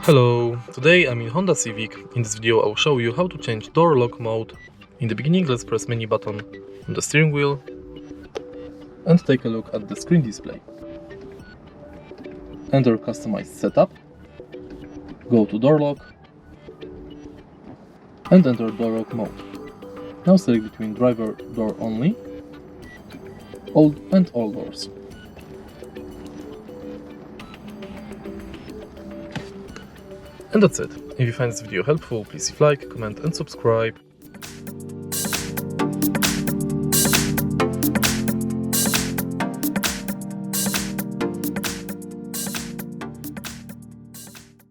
Hello, today I'm in Honda Civic. In this video I will show you how to change door lock mode. In the beginning let's press menu button on the steering wheel and take a look at the screen display. Enter customized setup, go to door lock and enter door lock mode. Now select between driver door only, all and all doors. And that's it. If you find this video helpful, please leave a like, comment and subscribe.